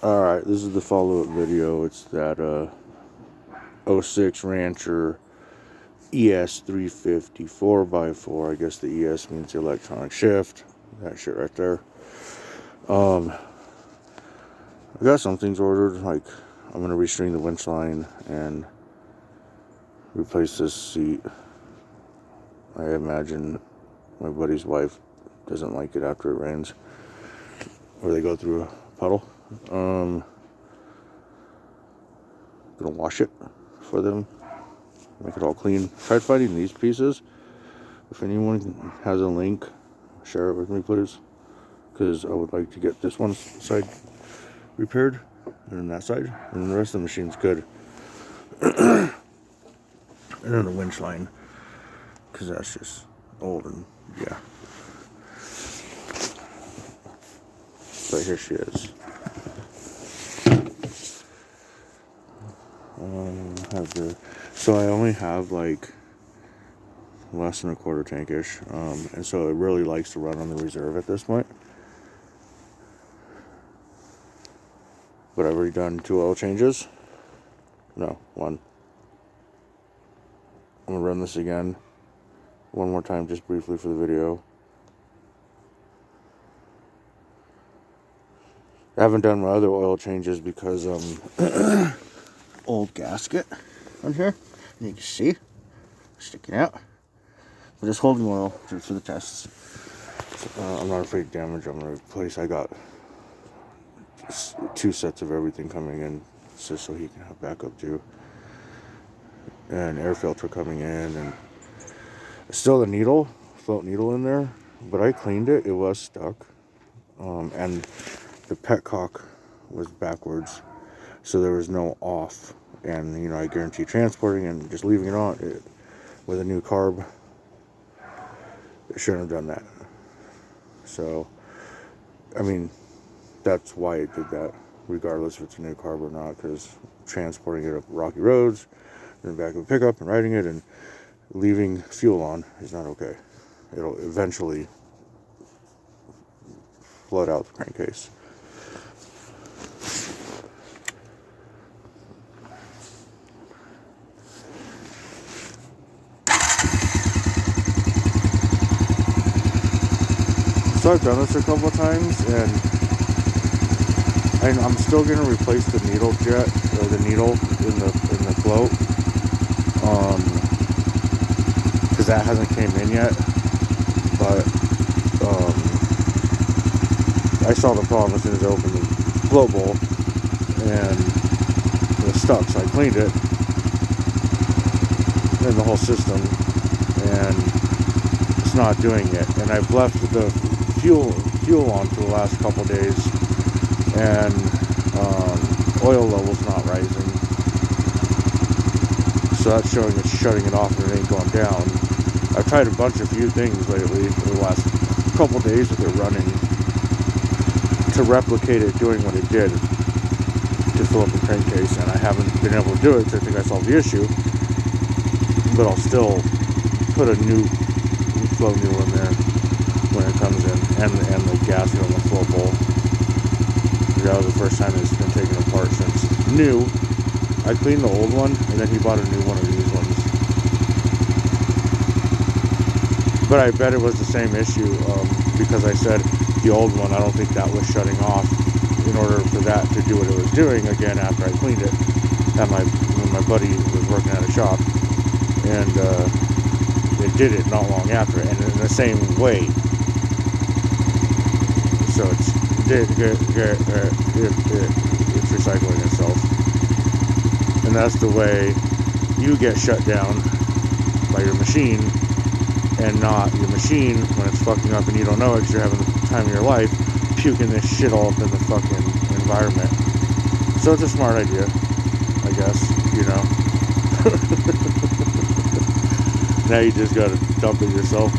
Alright, this is the follow-up video. It's that 06 Rancher ES350 4x4. I guess the ES means the electronic shift. That shit right there. I got some things ordered, like I'm gonna restring the winch line and replace this seat. I imagine my buddy's wife doesn't like it after it rains, or they go through a puddle. Gonna wash it for them, make it all clean. Tried finding these pieces. If anyone has a link, share it with me, please, because I would like to get this one side repaired and then that side, and the rest of the machine's good. And then the winch line, because that's just old, and yeah. So here she is. So I only have like less than a quarter tankish, and so it really likes to run on the reserve at this point. But I've already done 2 oil changes. No, 1. I'm gonna run this again one more time, just briefly for the video. I haven't done my other oil changes because old gasket on here, and you can see sticking out. But just holding oil for the tests. I'm not afraid of damage. I'm gonna replace. I got 2 sets of everything coming in, just so he can have backup too. And air filter coming in, and still the needle, float needle in there, but I cleaned it. It was stuck, and the petcock was backwards, so there was no off. And you know, I guarantee transporting and just leaving it on it with a new carb, it shouldn't have done that. So I mean, that's why it did that, regardless if it's a new carb or not, because transporting it up rocky roads, then back of a pickup and riding it and leaving fuel on is not okay. It'll eventually flood out the crankcase. So I've done this a couple of times, and I'm still going to replace the needle jet, or the needle in the float, because that hasn't came in yet. But I saw the problem as soon as I opened the float bowl, and it was stuck. So I cleaned it in the whole system, and it's not doing it. And I've left the fuel on for the last couple days, and oil levels not rising, so that's showing it's shutting it off and it ain't going down. I've tried a few things lately for the last couple days with it running to replicate it doing what it did to fill up the crankcase, and I haven't been able to do it, so I think I solved the issue. But I'll still put a new flow needle in there when it comes in, and the gasket on the flow bowl. That was the first time it's been taken apart since new. I cleaned the old one, and then he bought a new one of these ones. But I bet it was the same issue, because I said the old one, I don't think that was shutting off in order for that to do what it was doing again after I cleaned it. When my buddy was working at a shop, and it did it not long after, and in the same way. So it's recycling itself, and that's the way you get shut down by your machine, and not your machine when it's fucking up and you don't know it because you're having the time of your life puking this shit all up in the fucking environment. So it's a smart idea, I guess, you know. Now you just gotta dump it yourself.